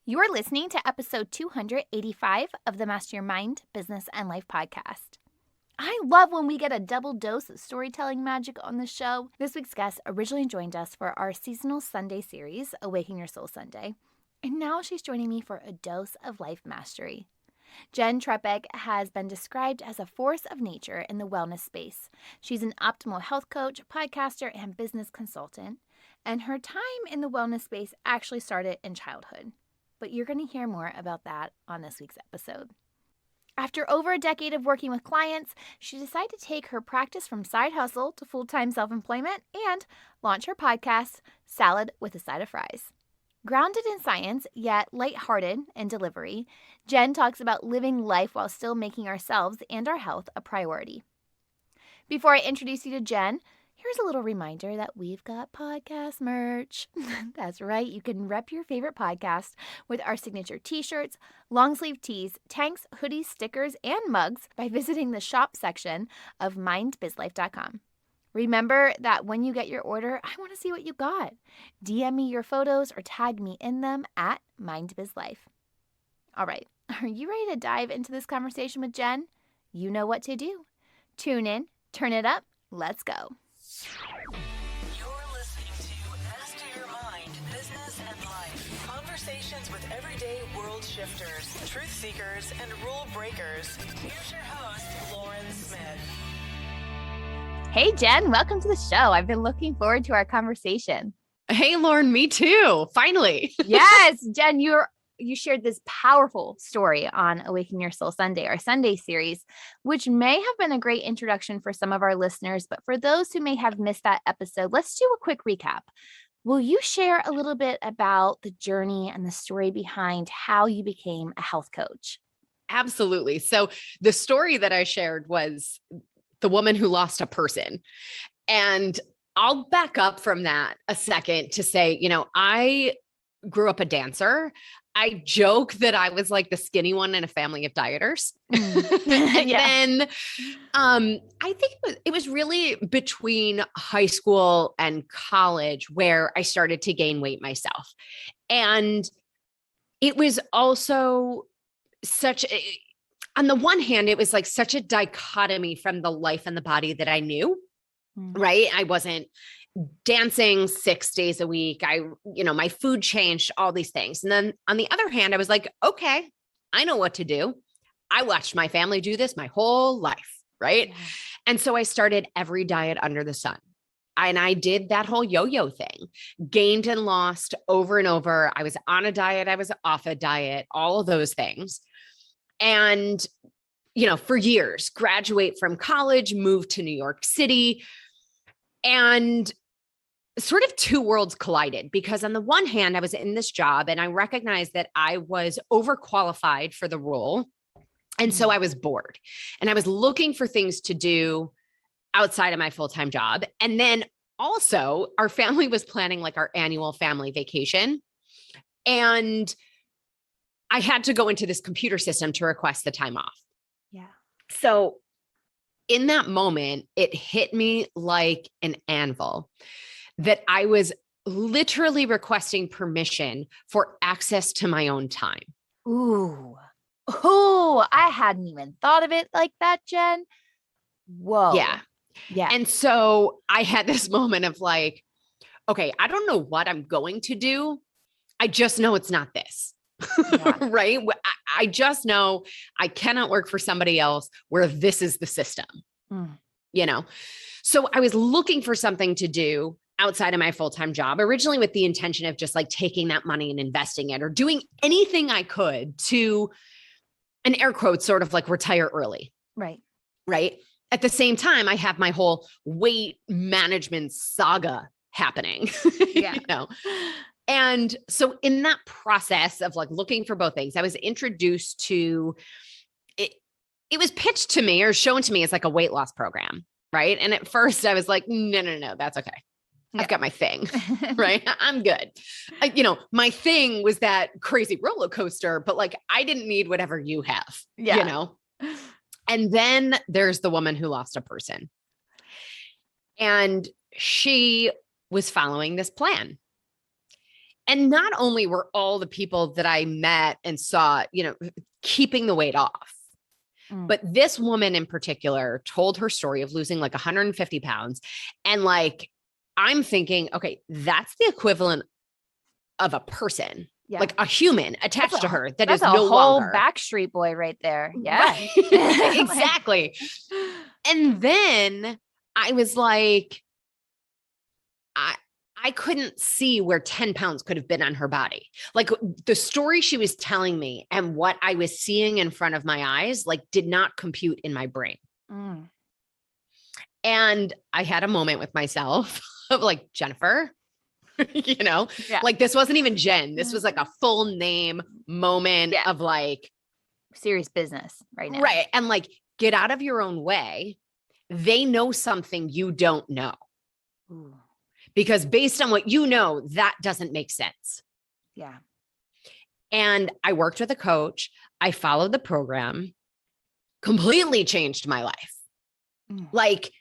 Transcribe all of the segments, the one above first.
You're listening to episode 285 of the Master Your Mind, Business, and Life podcast. I love when we get a double dose of storytelling magic on the show. This week's guest originally joined us for our seasonal Sunday series, Awaken Your Soul Sunday, and now she's joining me for a dose of life mastery. Jenn Trepeck has been described as a force of nature in the wellness space. She's an optimal health coach, podcaster, and business consultant, and her time in the wellness space actually started in childhood. But you're going to hear more about that on this week's episode. After over a decade of working with clients, she decided to take her practice from side hustle to full-time self-employment and launch her podcast, Salad with a Side of Fries. Grounded in science, yet lighthearted in delivery, Jenn talks about living life while still making ourselves and our health a priority. Before I introduce you to Jenn, here's a little reminder that we've got podcast merch. That's right, you can rep your favorite podcast with our signature t-shirts, long sleeve tees, tanks, hoodies, stickers, and mugs by visiting the shop section of mindbizlife.com. Remember that when you get your order, I want to see what you got. DM me your photos or tag me in them at mindbizlife. All right, are you ready to dive into this conversation with Jenn? You know what to do. Tune in, turn it up, let's go. You're listening to Master Your Mind, Business, and Life. Conversations with everyday world shifters, truth seekers, and rule breakers. Here's your host, Lauren Smith. Hey, Jenn, welcome to the show. I've been looking forward to our conversation. Hey, Lauren, me too. Finally. Yes, Jenn, you shared this powerful story on Awaken Your Soul Sunday, our Sunday series, which may have been a great introduction for some of our listeners. But for those who may have missed that episode, let's do a quick recap. Will you share a little bit about the journey and the story behind how you became a health coach? Absolutely. So the story that I shared was the woman who lost a person. And I'll back up from that a second to say, I grew up a dancer. I joke that I was like the skinny one in a family of dieters. And then I think it was really between high school and college where I started to gain weight myself. And it was also on the one hand, it was like such a dichotomy from the life and the body that I knew, right? I wasn't dancing 6 days a week. My food changed, all these things. And then on the other hand, I was like, okay, I know what to do. I watched my family do this my whole life. Right. Yeah. And so I started every diet under the sun. And I did that whole yo-yo thing, gained and lost over and over. I was on a diet. I was off a diet, all of those things. And, for years, graduate from college, moved to New York City, and sort of two worlds collided because on the one hand, I was in this job and I recognized that I was overqualified for the role. And so I was bored and I was looking for things to do outside of my full-time job. And then also our family was planning like our annual family vacation. And I had to go into this computer system to request the time off. Yeah. So in that moment, it hit me like an anvil that I was literally requesting permission for access to my own time. Ooh, I hadn't even thought of it like that, Jenn. Whoa. Yeah. And so I had this moment of like, okay, I don't know what I'm going to do. I just know it's not this. Yeah. Right. I just know I cannot work for somebody else where this is the system, So I was looking for something to do outside of my full-time job, originally with the intention of just like taking that money and investing it or doing anything I could to, in air quotes, sort of like retire early. Right. Right. At the same time, I have my whole weight management saga happening, Yeah. And so in that process of like looking for both things, I was introduced to it. It was pitched to me or shown to me as like a weight loss program. Right. And at first I was like, no, that's okay. I've got my thing, right? I'm good. My thing was that crazy roller coaster, but like, I didn't need whatever you have, And then there's the woman who lost a person. And she was following this plan. And not only were all the people that I met and saw, keeping the weight off, but this woman in particular told her story of losing like 150 pounds. And like, I'm thinking, okay, that's the equivalent of a person, like a human attached to her that is no longer. Backstreet Boy right there. Yeah. Right. Exactly. And then I was like, I couldn't see where 10 pounds could have been on her body. Like the story she was telling me and what I was seeing in front of my eyes, like did not compute in my brain. And I had a moment with myself of like, Jennifer, like this wasn't even Jen. This was like a full name moment of like serious business right now. Right. And like, get out of your own way. They know something you don't know. Ooh. Because based on what you know, that doesn't make sense. Yeah. And I worked with a coach. I followed the program, completely changed my life. Like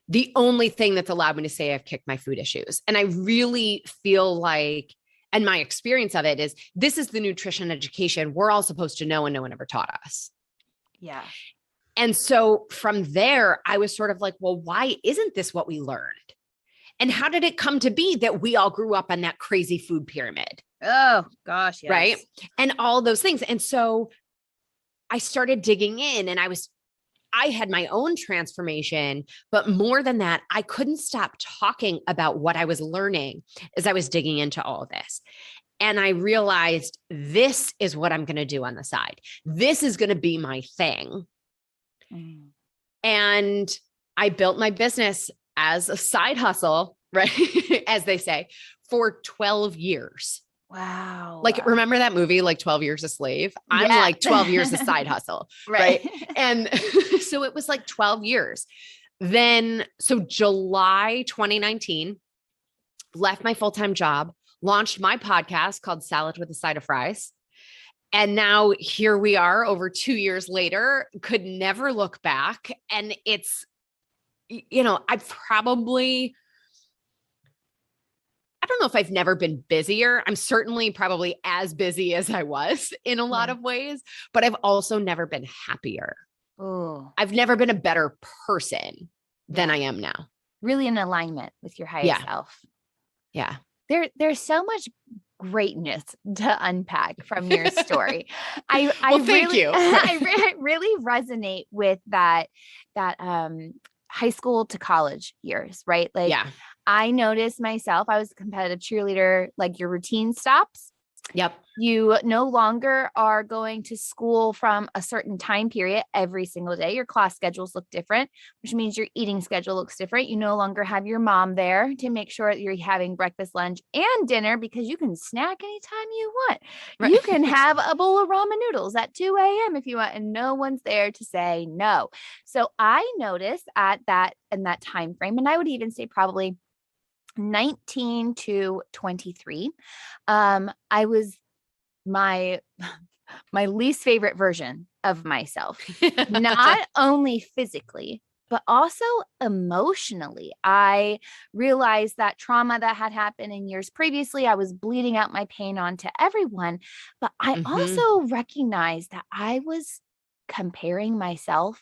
the only thing that's allowed me to say I've kicked my food issues. And I really feel like, and my experience of it is, this is the nutrition education we're all supposed to know and no one ever taught us. Yeah. And so from there, I was sort of like, well, why isn't this what we learned? And how did it come to be that we all grew up on that crazy food pyramid? Oh gosh. Yes. Right. And all those things. And so I started digging in and I had my own transformation, but more than that, I couldn't stop talking about what I was learning as I was digging into all of this. And I realized this is what I'm going to do on the side. This is going to be my thing. And I built my business as a side hustle, right? As they say, for 12 years. Wow. Like, remember that movie, like 12 Years a Slave? I'm like 12 years a side hustle. Right. And so it was like 12 years. Then, so July 2019, left my full-time job, launched my podcast called Salad with a Side of Fries. And now here we are over 2 years later, could never look back. And it's, I don't know if I've never been busier. I'm certainly probably as busy as I was in a lot of ways, but I've also never been happier. Oh, I've never been a better person than I am now. Really in alignment with your highest self. Yeah. There's so much greatness to unpack from your story. I thank you. I really resonate with that high school to college years, right? Like I noticed myself, I was a competitive cheerleader, like your routine stops. Yep. You no longer are going to school from a certain time period every single day. Your class schedules look different, which means your eating schedule looks different. You no longer have your mom there to make sure that you're having breakfast, lunch, and dinner because you can snack anytime you want. Right. You can have a bowl of ramen noodles at 2 a.m. if you want, and no one's there to say no. So I noticed in that time frame, and I would even say probably 19 to 23, I was my least favorite version of myself, not only physically, but also emotionally. I realized that trauma that had happened in years previously, I was bleeding out my pain onto everyone, but I also recognized that I was comparing myself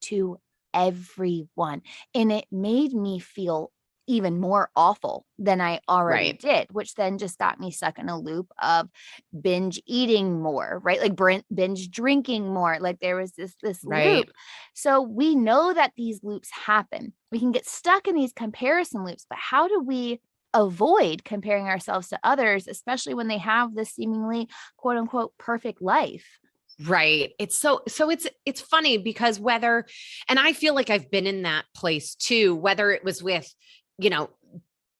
to everyone, and it made me feel even more awful than I already did, which then just got me stuck in a loop of binge eating more, right? Like binge drinking more. Like there was this loop. So we know that these loops happen. We can get stuck in these comparison loops, but how do we avoid comparing ourselves to others, especially when they have this seemingly quote unquote perfect life? Right. It's it's funny because and I feel like I've been in that place too, whether it was with,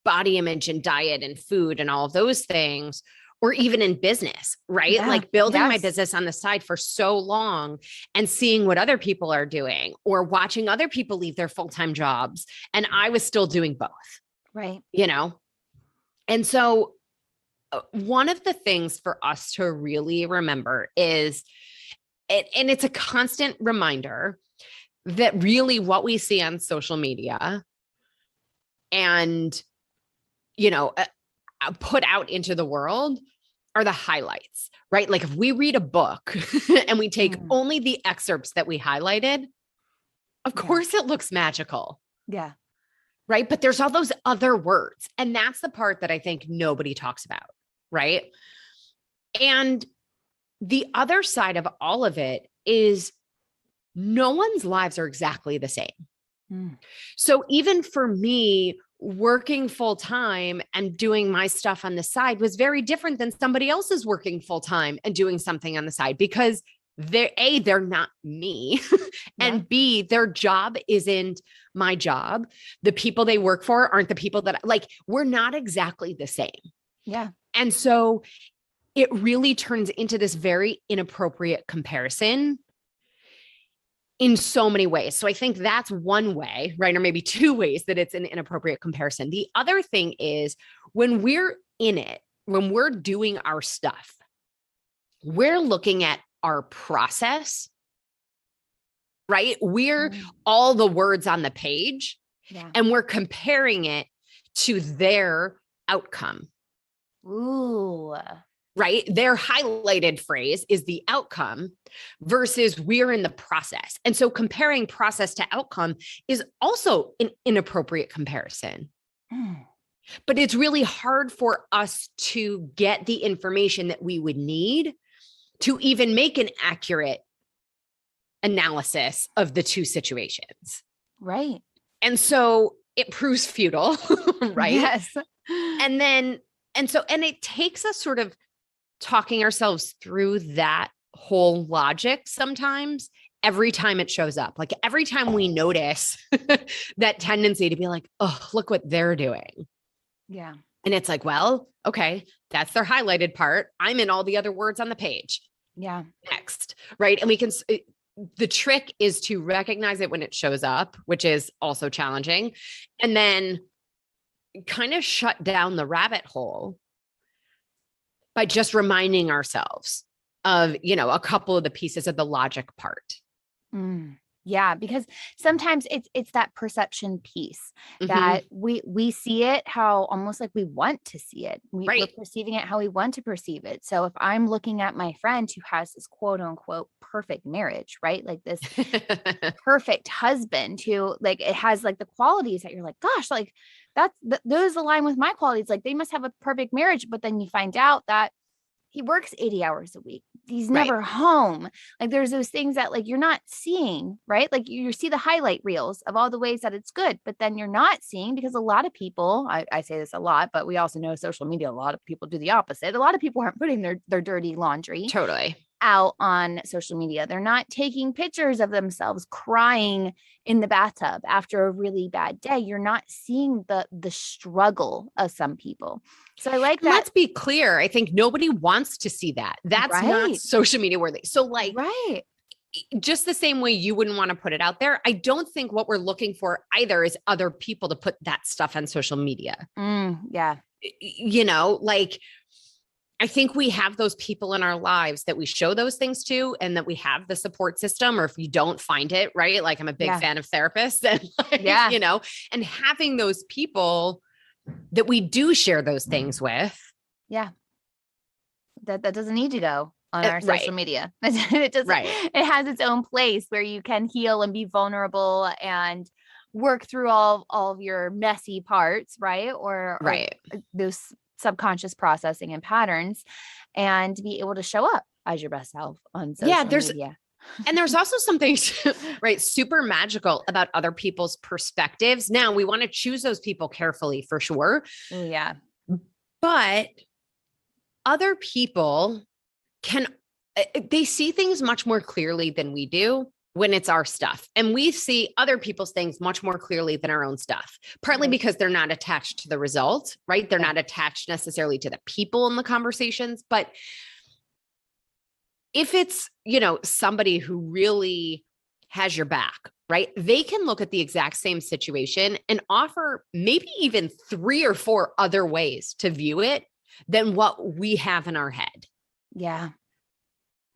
body image and diet and food and all of those things, or even in business, right? Yeah. Like building my business on the side for so long and seeing what other people are doing or watching other people leave their full-time jobs. And I was still doing both. Right. And so one of the things for us to really remember is, and it's a constant reminder that really what we see on social media and, put out into the world are the highlights, right? Like if we read a book and we take only the excerpts that we highlighted, of course it looks magical. Yeah. Right. But there's all those other words. And that's the part that I think nobody talks about. Right. And the other side of all of it is no one's lives are exactly the same. So even for me, working full time and doing my stuff on the side was very different than somebody else's working full time and doing something on the side, because they're not me. And B, their job isn't my job. The people they work for aren't the people that we're not exactly the same. Yeah. And so it really turns into this very inappropriate comparison in so many ways. So I think that's one way, right? Or maybe two ways that it's an inappropriate comparison. The other thing is when we're in it, when we're doing our stuff, we're looking at our process, right? We're all the words on the page and we're comparing it to their outcome. Ooh. Right? Their highlighted phrase is the outcome versus we're in the process. And so comparing process to outcome is also an inappropriate comparison. But it's really hard for us to get the information that we would need to even make an accurate analysis of the two situations. Right. And so it proves futile, right? Yes. And it takes us sort of talking ourselves through that whole logic sometimes every time it shows up. Like every time we notice that tendency to be like, oh, look what they're doing. Yeah. And it's like, well, okay, that's their highlighted part. I'm in all the other words on the page. Yeah. Next. Right. And the trick is to recognize it when it shows up, which is also challenging. And then kind of shut down the rabbit hole by just reminding ourselves of, a couple of the pieces of the logic part. Yeah, because sometimes it's that perception piece that we see it how almost like we want to see it. We're perceiving it how we want to perceive it. So if I'm looking at my friend who has this quote unquote perfect marriage, right? Like this perfect husband who it has the qualities that you're like, gosh, those align with my qualities. Like they must have a perfect marriage. But then you find out that he works 80 hours a week. He's never home. Like there's those things that you're not seeing, right? Like you see the highlight reels of all the ways that it's good, but then you're not seeing because a lot of people, I say this a lot, but we also know social media, a lot of people do the opposite. A lot of people aren't putting their dirty laundry out on social media. They're not taking pictures of themselves crying in the bathtub after a really bad day. You're not seeing the struggle of some people. So I like that. Let's be clear. I think nobody wants to see that. That's not social media worthy. So just the same way you wouldn't want to put it out there. I don't think what we're looking for either is other people to put that stuff on social media. Yeah. I think we have those people in our lives that we show those things to, and that we have the support system, or if you don't find it, right? Like I'm a big fan of therapists and and having those people that we do share those things with. Yeah. That doesn't need to go on our social media. It doesn't, it has its own place where you can heal and be vulnerable and work through all of your messy parts, right? Or those subconscious processing and patterns, and be able to show up as your best self on social media. And there's also something, super magical about other people's perspectives. Now we want to choose those people carefully for sure. Yeah. But other people they see things much more clearly than we do when it's our stuff. And we see other people's things much more clearly than our own stuff, partly because they're not attached to the result, right? They're not attached necessarily to the people in the conversations. But if it's, somebody who really has your back, right? They can look at the exact same situation and offer maybe even 3 or 4 other ways to view it than what we have in our head. Yeah.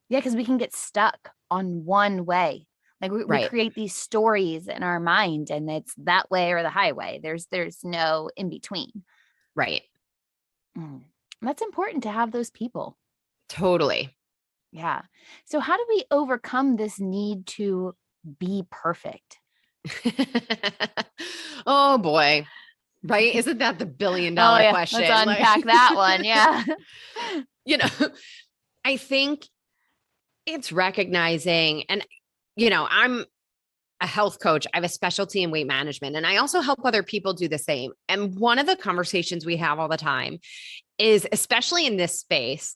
Yeah. Cause we can get stuck on one way. Like we create these stories in our mind, and it's that way or the highway. There's no in between. Right. Mm. That's important to have those people. Totally. Yeah. So how do we overcome this need to be perfect? Oh boy. Right? Isn't that the billion Oh dollar yeah, let's question? Like, unpack that one. Yeah. you know, I think it's recognizing, and, I'm a health coach. I have a specialty in weight management, and I also help other people do the same. And one of the conversations we have all the time is, especially in this space,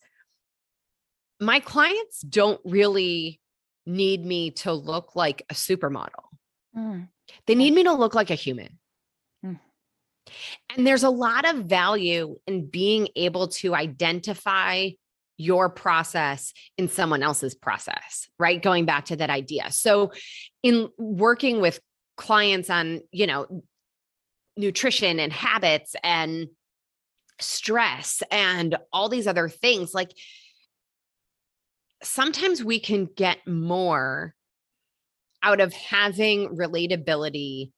my clients don't really need me to look like a supermodel. Mm, They yeah. need me to look like a human. Mm. And there's a lot of value in being able to identify your process in someone else's process, right? Going back to that idea. So in working with clients on, nutrition and habits and stress and all these other things, like sometimes we can get more out of having relatability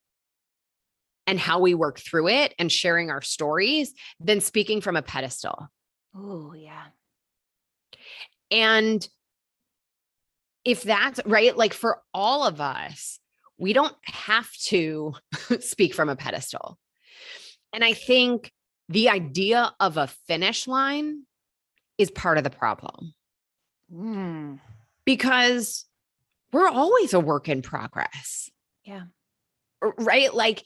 and how we work through it and sharing our stories than speaking from a pedestal. Oh, yeah. And if that's right, like for all of us, we don't have to speak from a pedestal. And I think the idea of a finish line is part of the problem because we're always a work in progress. Yeah. Right? Like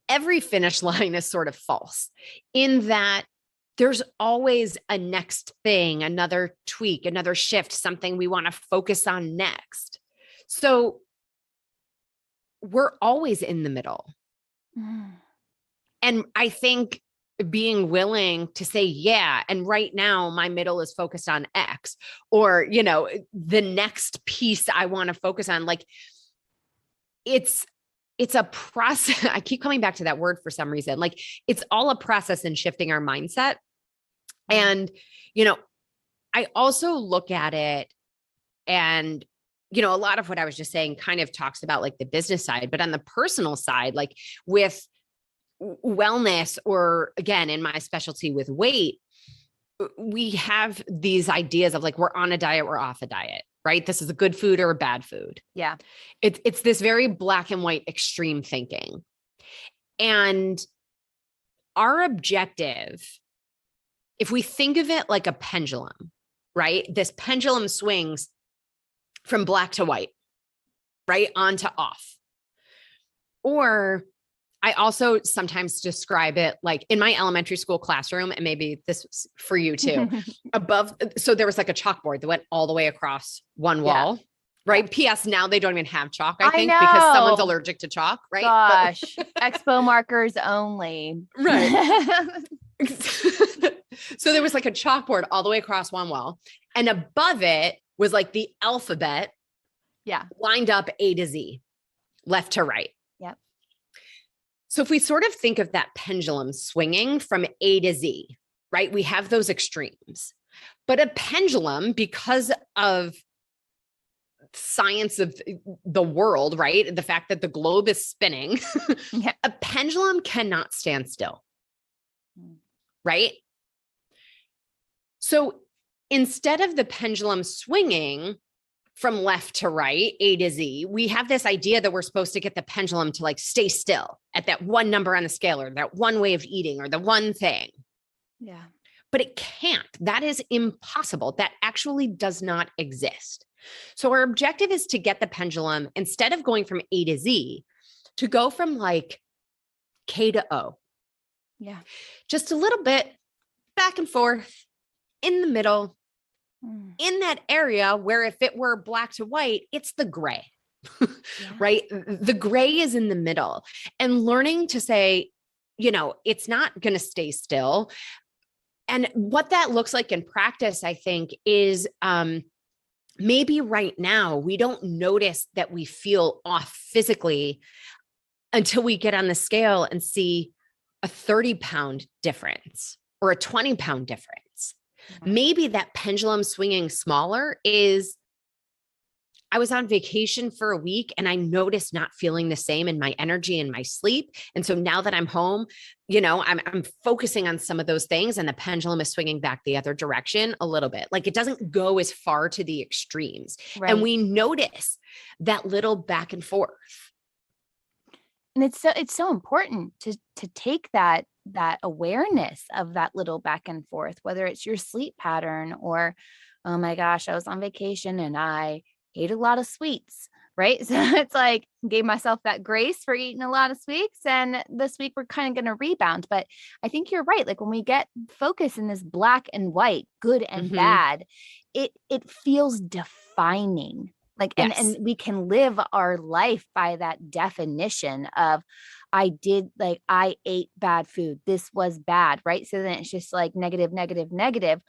every finish line is sort of false in that there's always a next thing, another tweak, another shift, something we want to focus on next. So we're always in the middle. And I think being willing to say, yeah, and right now my middle is focused on X, or, the next piece I want to focus on, like it's a process. I keep coming back to that word for some reason. Like it's all a process in shifting our mindset. And, I also look at it and, a lot of what I was just saying kind of talks about like the business side, but on the personal side, like with wellness, or again, in my specialty with weight, we have these ideas of like, we're on a diet, we're off a diet, right? This is a good food or a bad food. Yeah. It's this very black and white extreme thinking. And our objective, if we think of it like a pendulum, right? This pendulum swings from black to white, right? On to off. Or I also sometimes describe it like in my elementary school classroom, and maybe this was for you too, above. So there was like a chalkboard that went all the way across one wall, right? Yeah. P.S. Now they don't even have chalk, I think, because someone's allergic to chalk, right? Gosh, expo markers only. Right. So there was like a chalkboard all the way across one wall, and above it was like the alphabet, lined up A to Z, left to right. Yep. So if we sort of think of that pendulum swinging from A to Z, right? We have those extremes, but a pendulum, because of science of the world, right? The fact that the globe is spinning, a pendulum cannot stand still, right? So instead of the pendulum swinging from left to right, A to Z, we have this idea that we're supposed to get the pendulum to like stay still at that one number on the scale, or that one way of eating, or the one thing. Yeah. But it can't. That is impossible. That actually does not exist. So our objective is to get the pendulum, instead of going from A to Z, to go from like K to O. Yeah. Just a little bit back and forth in the middle, in that area where if it were black to white, it's the gray, right? The gray is in the middle, and learning to say, it's not going to stay still. And what that looks like in practice, I think, is maybe right now we don't notice that we feel off physically until we get on the scale and see a 30-pound difference or a 20-pound difference. Maybe that pendulum swinging smaller is I was on vacation for a week and I noticed not feeling the same in my energy and my sleep. And so now that I'm home, I'm focusing on some of those things and the pendulum is swinging back the other direction a little bit. Like it doesn't go as far to the extremes. Right. And we notice that little back and forth. And it's so important to take that awareness of that little back and forth, whether it's your sleep pattern or, oh my gosh, I was on vacation and I ate a lot of sweets, right? So it's like gave myself that grace for eating a lot of sweets. And this week we're kind of going to rebound. But I think you're right. Like when we get focused in this black and white, good and bad, it feels defining. Like, yes. and we can live our life by that definition of I ate bad food. This was bad, right? So then it's just like negative, negative, negative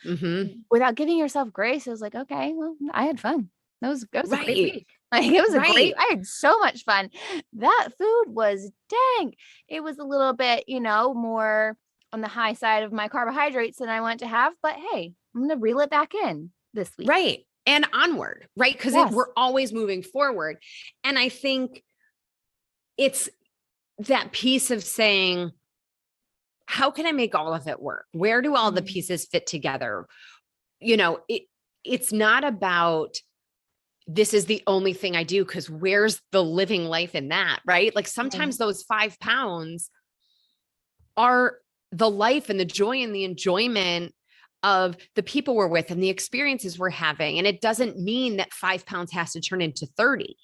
without giving yourself grace. It was like, okay, well, I had fun. That was a great week. Like it was I had so much fun. That food was dang. It was a little bit, more on the high side of my carbohydrates than I want to have, but hey, I'm going to reel it back in this week. Right. And onward, right? Because we're always moving forward. And I think it's that piece of saying, how can I make all of it work? Where do all the pieces fit together? It's not about this is the only thing I do, because where's the living life in that, right? Like sometimes those 5 pounds are the life and the joy and the enjoyment of the people we're with and the experiences we're having. And it doesn't mean that 5 pounds has to turn into 30.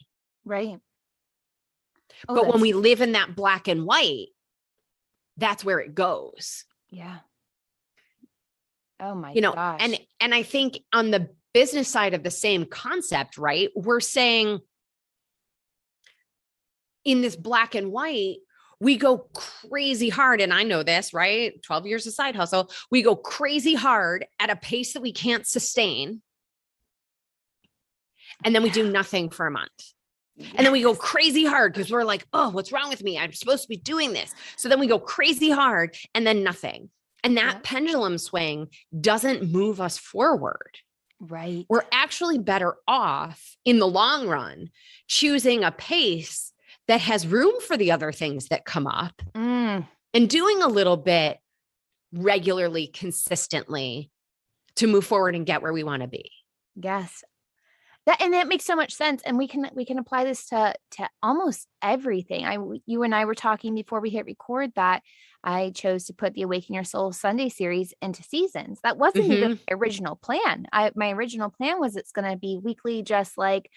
Right. But when we live in that black and white, that's where it goes. Yeah. Oh my gosh. And I think on the business side of the same concept, right? We're saying in this black and white, we go crazy hard. And I know this, right? 12 years of side hustle. We go crazy hard at a pace that we can't sustain. And then we do nothing for a month. And then we go crazy hard because we're like, oh, what's wrong with me? I'm supposed to be doing this. So then we go crazy hard and then nothing. And that pendulum swing doesn't move us forward. Right. We're actually better off in the long run choosing a pace that has room for the other things that come up and doing a little bit regularly, consistently to move forward and get where we want to be. Yes. That makes so much sense. And we can apply this to almost everything. You and I were talking before we hit record that I chose to put the Awaken Your Soul Sunday series into seasons. That wasn't even my original plan. My original plan was it's going to be weekly, just like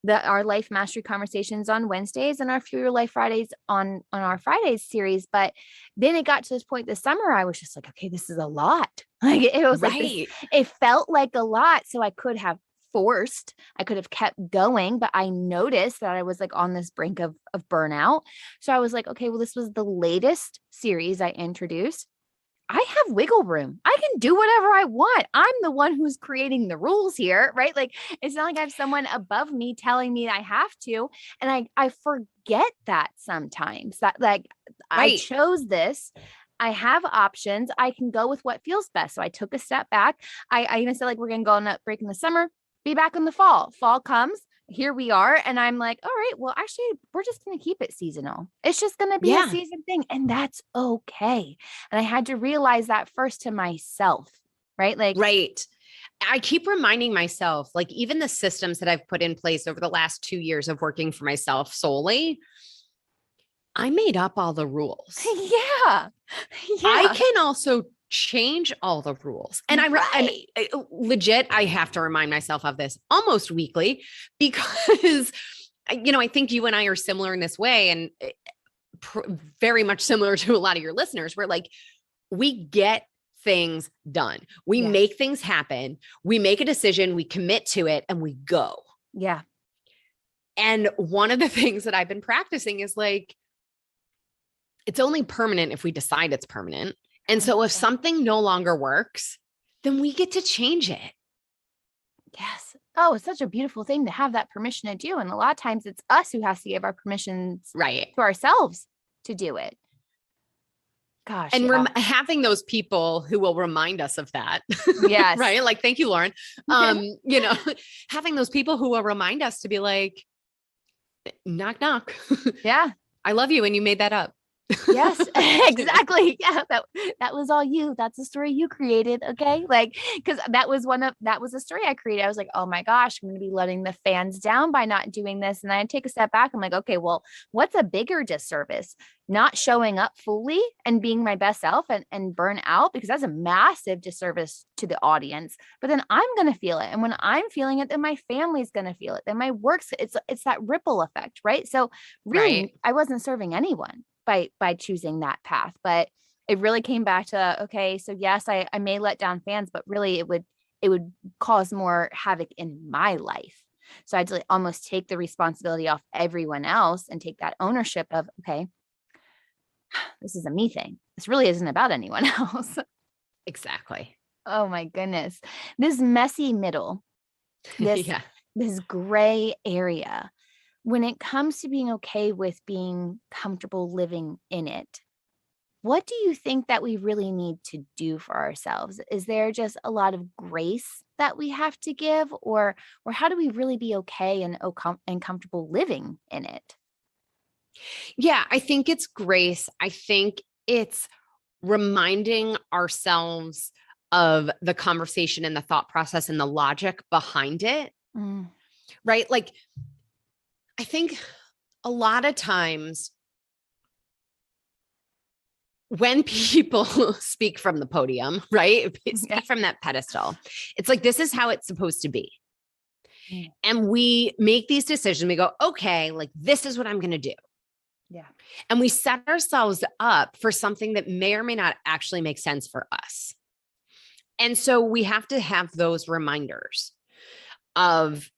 our Life Mastery Conversations on Wednesdays and our Fuel Your Life Fridays on our Fridays series. But then it got to this point this summer, I was just like, okay, this is a lot. Like it was like this, it felt like a lot. So I could have kept going, but I noticed that I was like on this brink of burnout. So I was like, okay, well, this was the latest series I introduced. I have wiggle room. I can do whatever I want. I'm the one who's creating the rules here, right? Like, it's not like I have someone above me telling me I have to. And I forget that sometimes that like I chose this. I have options. I can go with what feels best. So I took a step back. I even said like, we're going to go on a break in the summer. Be back in the fall. Fall comes. Here we are. And I'm like, all right, well, actually, we're just going to keep it seasonal. It's just going to be a season thing. And that's okay. And I had to realize that first to myself, right? Like, right. I keep reminding myself, like even the systems that I've put in place over the last 2 years of working for myself solely, I made up all the rules. Yeah. I can also change all the rules. And legit, I have to remind myself of this almost weekly because, I think you and I are similar in this way and very much similar to a lot of your listeners. We're like, we get things done. We make things happen. We make a decision, we commit to it and we go. Yeah. And one of the things that I've been practicing is like, it's only permanent if we decide it's permanent. And so if something no longer works, then we get to change it. Yes. Oh, it's such a beautiful thing to have that permission to do. And a lot of times it's us who has to give our permissions to ourselves to do it. Gosh. And Yeah. having those people who will remind us of that. Yes. Right. Like, thank you, Lauren. Having those people who will remind us to be like, knock, knock. Yeah. I love you. And you made that up. Yes, exactly. Yeah, that was all you. That's a story you created. Okay. Like, because that was a story I created. I was like, oh my gosh, I'm gonna be letting the fans down by not doing this. And then I take a step back. I'm like, okay, well, what's a bigger disservice? Not showing up fully and being my best self and burn out, because that's a massive disservice to the audience. But then I'm gonna feel it. And when I'm feeling it, then my family's gonna feel it. Then my work's it's that ripple effect, right? So really, Right. I wasn't serving anyone by choosing that path. But it really came back to, okay, so yes, I may let down fans, but really it would cause more havoc in my life. So I had to almost take the responsibility off everyone else and take that ownership of, okay, this is a me thing. This really isn't about anyone else. Exactly. Oh my goodness. This messy middle, this Yeah. this gray area, when it comes to being okay with being comfortable living in it, what do you think that we really need to do for ourselves? Is there just a lot of grace that we have to give, or how do we really be okay and comfortable living in it? Yeah. I think it's grace. I think it's reminding ourselves of the conversation and the thought process and the logic behind it. Mm, Right. Like, I think a lot of times when people speak from the podium, right? Speak yeah. from that pedestal, it's like, this is how it's supposed to be. Mm, And we make these decisions. We go, okay, like, this is what I'm going to do. yeah. And we set ourselves up for something that may or may not actually make sense for us. And so we have to have those reminders of,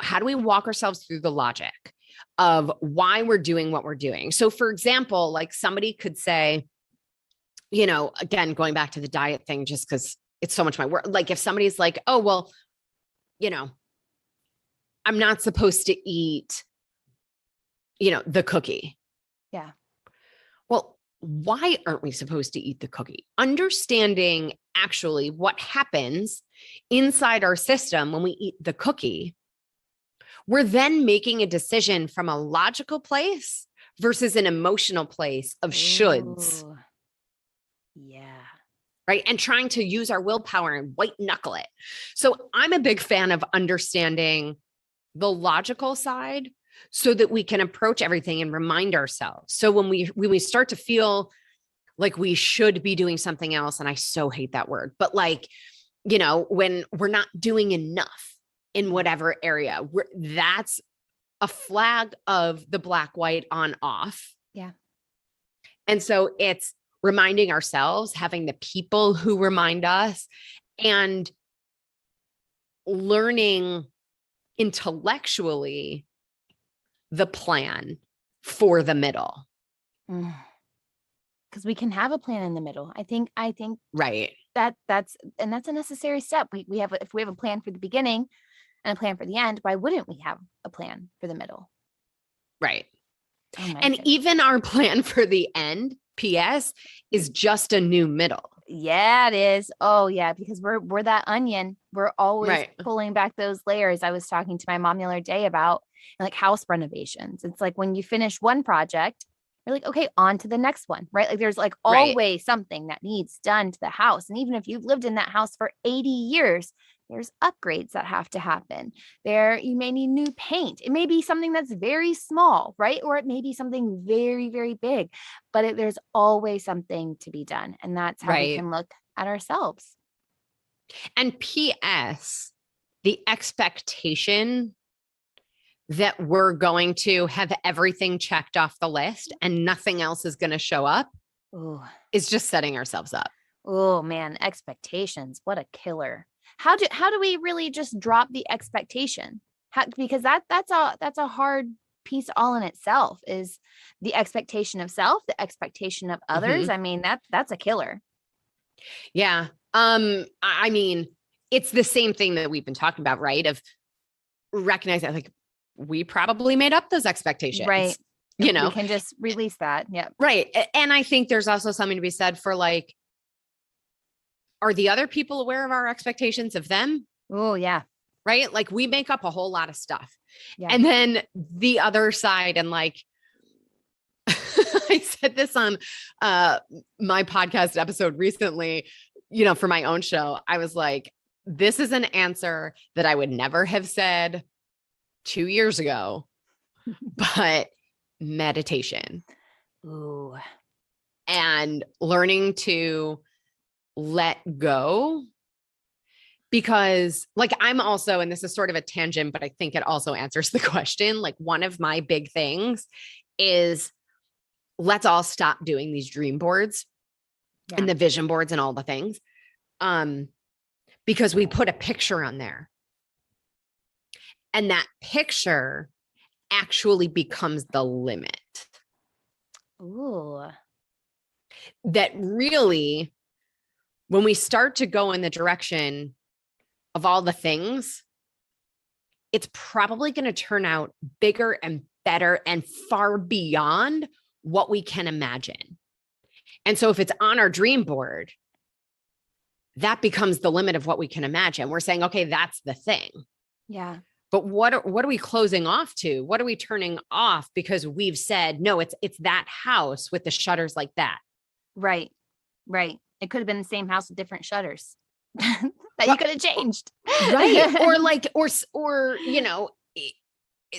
how do we walk ourselves through the logic of why we're doing what we're doing? So for example, like, somebody could say, again, going back to the diet thing, just because it's so much my work. Like, if somebody's like, oh, well, I'm not supposed to eat, the cookie. Yeah. Well, why aren't we supposed to eat the cookie? Understanding actually what happens inside our system when we eat the cookie, we're then making a decision from a logical place versus an emotional place of shoulds. Ooh, yeah. Right. And trying to use our willpower and white knuckle it. So I'm a big fan of understanding the logical side so that we can approach everything and remind ourselves. So when we start to feel like we should be doing something else, and I so hate that word, but like, when we're not doing enough in whatever area, that's a flag of the black, white, on, off. Yeah. And so it's reminding ourselves, having the people who remind us, and learning intellectually the plan for the middle. Because we can have a plan in the middle. I think Right. that's a necessary step. We have if we have a plan for the beginning and a plan for the end, why wouldn't we have a plan for the middle? Right. Oh my And goodness. even our plan for the end, PS, is just a new middle. Yeah, it is. Oh yeah, because we're that onion. We're always Right. pulling back those layers. I was talking to my mom the other day about like house renovations. It's like when you finish one project, you're like, okay, on to the next one, right? Like there's like Right. always something that needs done to the house. And even if you've lived in that house for 80 years, there's upgrades that have to happen. There, you may need new paint. It may be something that's very small, right? Or it may be something very, very big, but there's always something to be done. And that's how we Right. can look at ourselves. And PS, the expectation that we're going to have everything checked off the list and nothing else is going to show up Oh, is just setting ourselves up. oh man, expectations. What a killer. How do we really just drop the expectation? Because that's a hard piece all in itself, is the expectation of self, the expectation of others. I mean, that's a killer. Yeah. I mean, it's the same thing that we've been talking about, right? Of recognizing like we probably made up those expectations. Right. you We know? can just release that. Yep. Right. And I think there's also something to be said for like, are the other people aware of our expectations of them? Oh, yeah. Right. Like we make up a whole lot of stuff. Yeah. And then the other side, and like, I said this on my podcast episode recently, you know, for my own show, I was like, this is an answer that I would never have said 2 years ago, but meditation Ooh. and learning to let go. Because like, I'm also, and this is sort of a tangent, but I think it also answers the question. Like one of my big things is let's all stop doing these dream boards and the vision boards and all the things. Because we put a picture on there and that picture actually becomes the limit. Ooh. That really, when we start to go in the direction of all the things, it's probably going to turn out bigger and better and far beyond what we can imagine. And so if it's on our dream board, that becomes the limit of what we can imagine. We're saying, okay, that's the thing. Yeah. But what are we closing off to? What are we turning off because we've said, no, it's that house with the shutters like that. Right. Right. It could have been the same house with different shutters that you could have changed. Right. Or like, or, you know,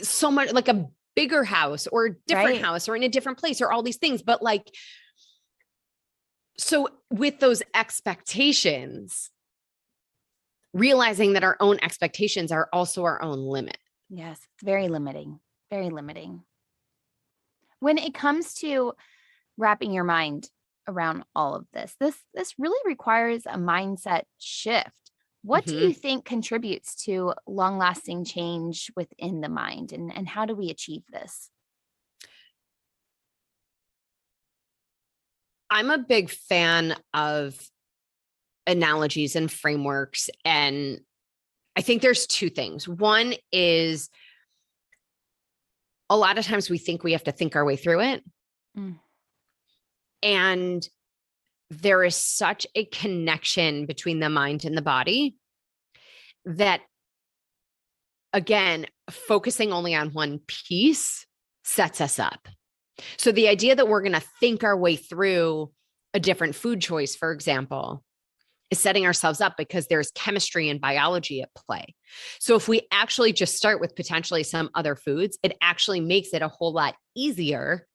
so much like a bigger house or a different house or in a different place or all these things. But like, so with those expectations, realizing that our own expectations are also our own limit. Yes. It's very limiting. Very limiting. When it comes to wrapping your mind around all of this really requires a mindset shift. What do you think contributes to long-lasting change within the mind, and how do we achieve this? I'm a big fan of analogies and frameworks. And I think there's two things. One is a lot of times we think we have to think our way through it. And there is such a connection between the mind and the body that, again, focusing only on one piece sets us up. So the idea that we're going to think our way through a different food choice, for example, is setting ourselves up because there's chemistry and biology at play. So if we actually just start with potentially some other foods, it actually makes it a whole lot easier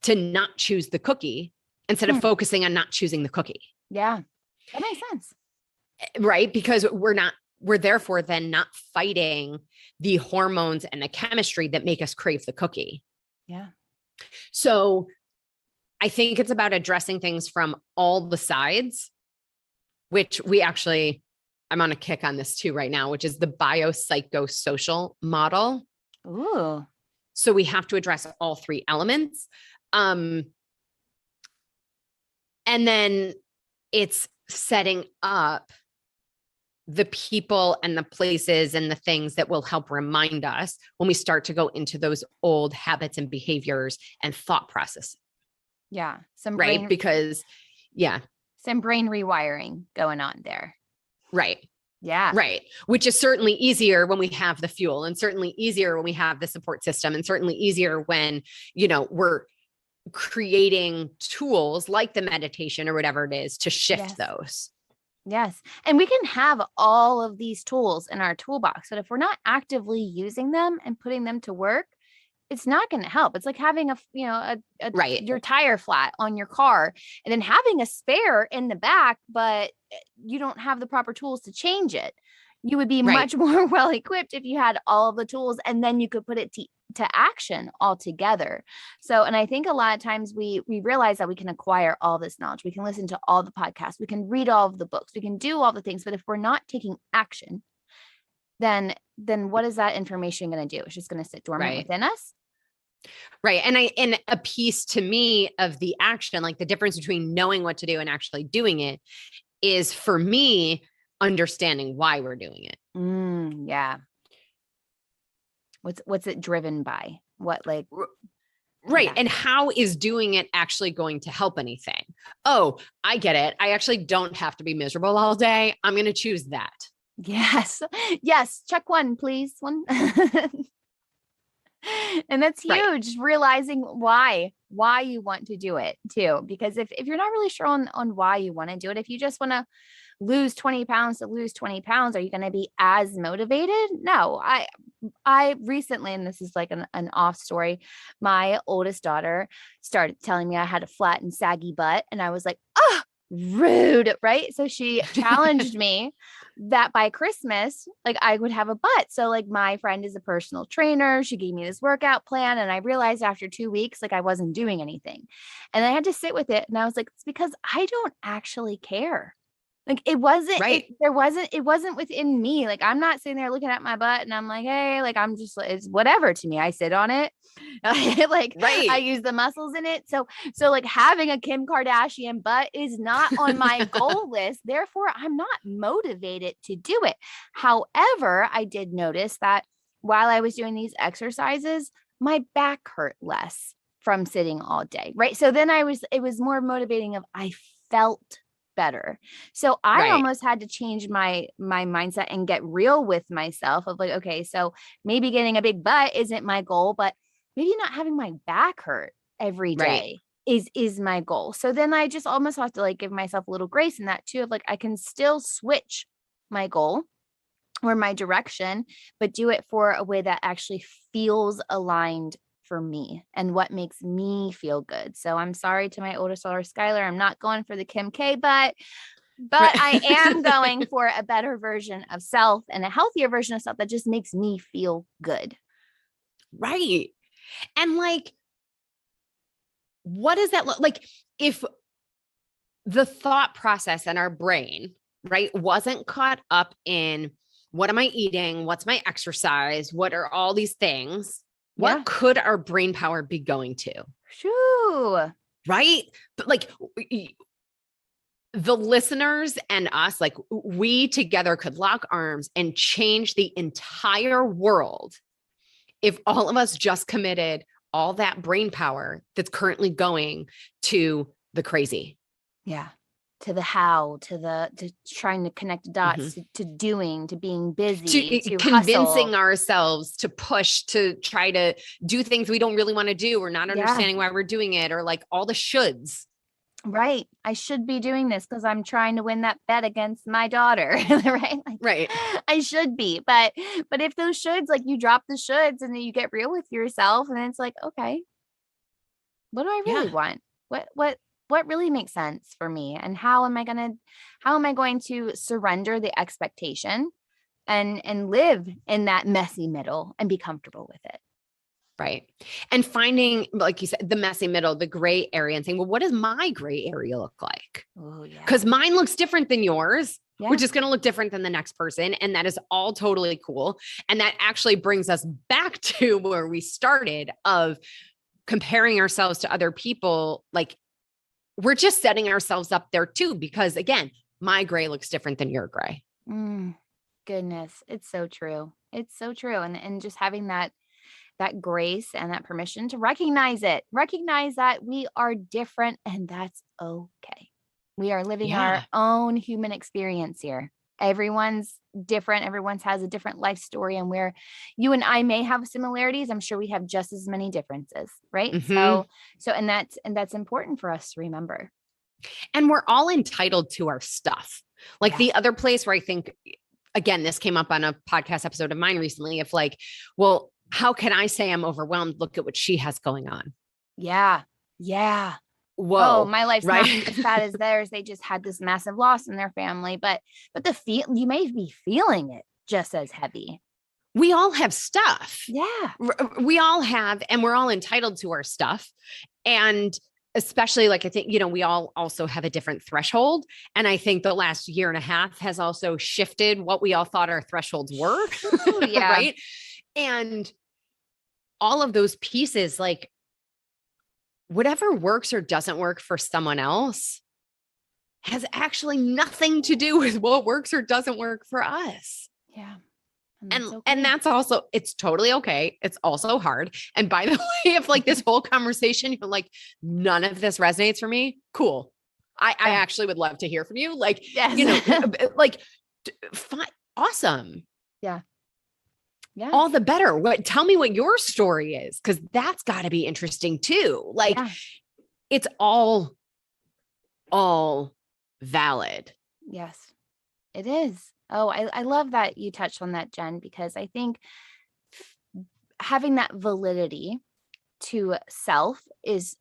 to not choose the cookie instead of focusing on not choosing the cookie. Yeah, that makes sense. Right? Because we're therefore then not fighting the hormones and the chemistry that make us crave the cookie. Yeah. So I think it's about addressing things from all the sides, which I'm on a kick on this too right now, which is the biopsychosocial model. Ooh. So we have to address all three elements. And then it's setting up the people and the places and the things that will help remind us when we start to go into those old habits and behaviors and thought processes. Yeah. Some brain rewiring going on there. Right. Yeah. Right. Which is certainly easier when we have the fuel, and certainly easier when we have the support system, and certainly easier when, we're creating tools like the meditation or whatever it is to shift those. Yes. And we can have all of these tools in our toolbox, but if we're not actively using them and putting them to work, it's not going to help. It's like having your tire flat on your car and then having a spare in the back, but you don't have the proper tools to change it. You would be much more well equipped if you had all of the tools and then you could put it to action altogether. So, and I think a lot of times we realize that we can acquire all this knowledge. We can listen to all the podcasts. We can read all of the books. We can do all the things. But if we're not taking action, then what is that information going to do? It's just going to sit dormant within us. Right. And a piece to me of the action, like the difference between knowing what to do and actually doing it, is for me, understanding why we're doing it. Yeah. What's it driven by? What Right. Yeah. And how is doing it actually going to help anything? Oh, I get it. I actually don't have to be miserable all day. I'm going to choose that. Yes. Yes. Check one, please. One. And that's Right. huge, realizing why you want to do it too. Because if you're not really sure on why you want to do it, if you just want to lose 20 pounds to lose 20 pounds, are you going to be as motivated? No, I recently, and this is like an off story, my oldest daughter started telling me I had a flat and saggy butt. And I was like, oh, rude. Right. So she challenged me that by Christmas, like I would have a butt. So like my friend is a personal trainer. She gave me this workout plan. And I realized after 2 weeks, like I wasn't doing anything. And I had to sit with it. And I was like, it's because I don't actually care. Like it wasn't, Right. it wasn't within me. Like I'm not sitting there looking at my butt and I'm like, hey, like I'm just, it's whatever to me. I sit on it. Like Right. I use the muscles in it. So like having a Kim Kardashian butt is not on my goal list. Therefore, I'm not motivated to do it. However, I did notice that while I was doing these exercises, my back hurt less from sitting all day. Right. So then it was more motivating of I felt better. So I Right. almost had to change my mindset and get real with myself of like, okay, so maybe getting a big butt isn't my goal, but maybe not having my back hurt every day is my goal. So then I just almost have to like give myself a little grace in that too, of like, I can still switch my goal or my direction, but do it for a way that actually feels aligned for me and what makes me feel good. So I'm sorry to my oldest daughter, Skylar, I'm not going for the Kim K butt, but Right. I am going for a better version of self and a healthier version of self that just makes me feel good. Right. And like, what does that look like? If the thought process in our brain, right, wasn't caught up in what am I eating? What's my exercise? What are all these things? What could our brain power be going to? Shoo. Right. But like the listeners and us, like we together could lock arms and change the entire world if all of us just committed all that brain power that's currently going to the crazy. Yeah. To the how, to trying to connect the dots, to doing, to being busy, to convincing hustle. ourselves to push, to try to do things we don't really want to do or not understanding why we're doing it, or like all the shoulds. Right. I should be doing this because I'm trying to win that bet against my daughter. Right. Like, right. I should be. But if those shoulds, like you drop the shoulds and then you get real with yourself and it's like, okay, what do I really want? What really makes sense for me? And how am I going to surrender the expectation and live in that messy middle and be comfortable with it? Right. And finding, like you said, the messy middle, the gray area, and saying, well, what does my gray area look like? Oh, yeah. Because mine looks different than yours, Yeah. which is going to look different than the next person. And that is all totally cool. And that actually brings us back to where we started of comparing ourselves to other people. Like we're just setting ourselves up there too, because again, my gray looks different than your gray. Goodness. It's so true. It's so true. And just having that grace and that permission to recognize that we are different and that's okay. We are living our own human experience here. Everyone's different. Everyone's has a different life story, and where you and I may have similarities, I'm sure we have just as many differences. Right. So and that's important for us to remember. And we're all entitled to our stuff. Like the other place where I think, again, this came up on a podcast episode of mine recently, if like, well, how can I say I'm overwhelmed? Look at what she has going on. Yeah. Yeah. Whoa. Oh, my life's not as bad as theirs. They just had this massive loss in their family, but you may be feeling it just as heavy. We all have stuff. Yeah. We all have, and we're all entitled to our stuff. And especially like, I think, we all also have a different threshold. And I think the last year and a half has also shifted what we all thought our thresholds were. Yeah. Right. And all of those pieces, like whatever works or doesn't work for someone else has actually nothing to do with what works or doesn't work for us. Yeah. And that's also, it's totally okay. It's also hard. And by the way, if like this whole conversation, you're like, none of this resonates for me, cool. I actually would love to hear from you. Like, like, fine, awesome. Yeah. Yeah. All the better. Tell me what your story is. Cause that's gotta be interesting too. Like it's all valid. Yes, it is. Oh, I love that you touched on that, Jen, because I think having that validity to self is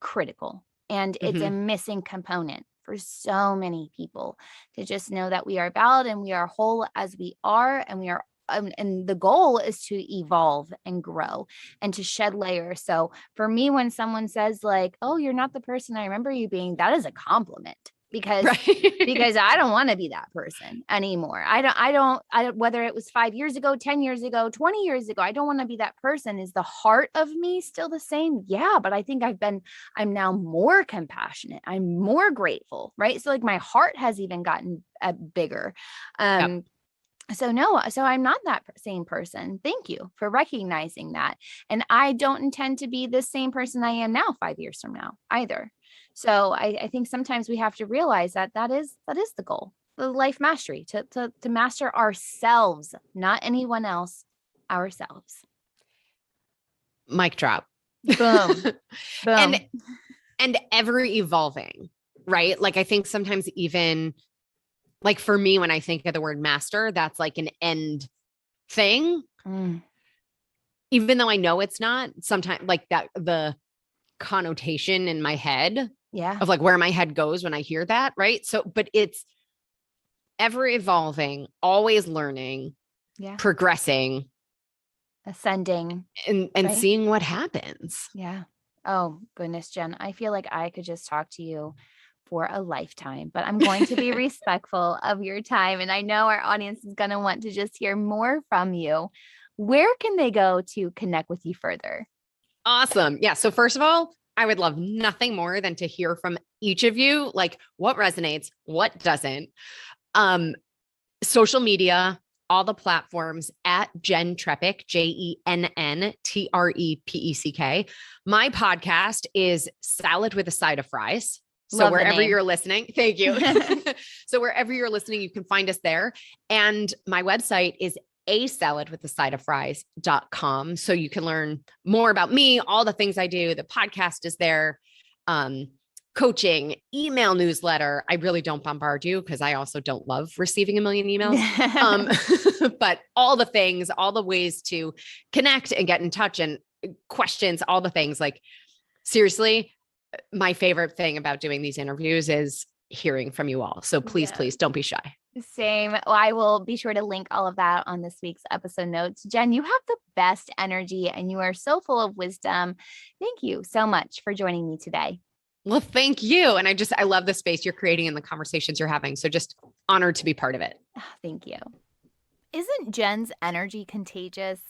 critical. And it's a missing component for so many people to just know that we are valid and we are whole as we are. And we are, and the goal is to evolve and grow and to shed layers. So for me, when someone says like, oh, you're not the person I remember you being, that is a compliment. Because I don't want to be that person anymore. I don't, whether it was 5 years ago, 10 years ago, 20 years ago, I don't want to be that person. Is the heart of me still the same? Yeah. But I think I'm now more compassionate. I'm more grateful. Right. So like my heart has even gotten bigger. So I'm not that same person. Thank you for recognizing that. And I don't intend to be the same person I am now 5 years from now either. So I think sometimes we have to realize that is the goal, the life mastery, to master ourselves, not anyone else, ourselves. Mic drop. Boom. Boom. And ever evolving, right? Like I think sometimes even like for me, when I think of the word master, that's like an end thing. Even though I know it's not, sometimes like that, the connotation in my head of like where my head goes when I hear that. Right. So, but it's ever evolving, always learning, progressing, ascending, and seeing what happens. Yeah. Oh goodness, Jen, I feel like I could just talk to you for a lifetime, but I'm going to be respectful of your time. And I know our audience is going to want to just hear more from you. Where can they go to connect with you further? Awesome. Yeah. So first of all, I would love nothing more than to hear from each of you, like what resonates, what doesn't. Social media, all the platforms at Jenn Trepeck, JENNTREPECK. My podcast is Salad with a Side of Fries. So wherever you're listening, thank you. So wherever you're listening, you can find us there. And my website is asaladwithasideoffries.com. So you can learn more about me, all the things I do. The podcast is there. Coaching, email newsletter. I really don't bombard you because I also don't love receiving a million emails. But all the things, all the ways to connect and get in touch and questions, all the things, like seriously, my favorite thing about doing these interviews is hearing from you all. So please don't be shy. Same. Well, I will be sure to link all of that on this week's episode notes. Jen, you have the best energy and you are so full of wisdom. Thank you so much for joining me today. Well, thank you. And I love the space you're creating and the conversations you're having. So just honored to be part of it. Thank you. Isn't Jen's energy contagious?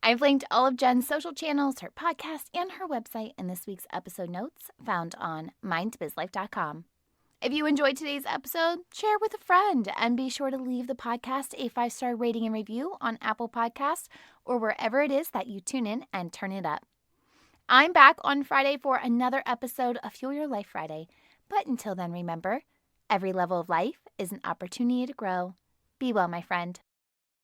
I've linked all of Jen's social channels, her podcast, and her website in this week's episode notes found on mindbizlife.com. If you enjoyed today's episode, share with a friend and be sure to leave the podcast a 5-star rating and review on Apple Podcasts or wherever it is that you tune in and turn it up. I'm back on Friday for another episode of Fuel Your Life Friday. But until then, remember, every level of life is an opportunity to grow. Be well, my friend.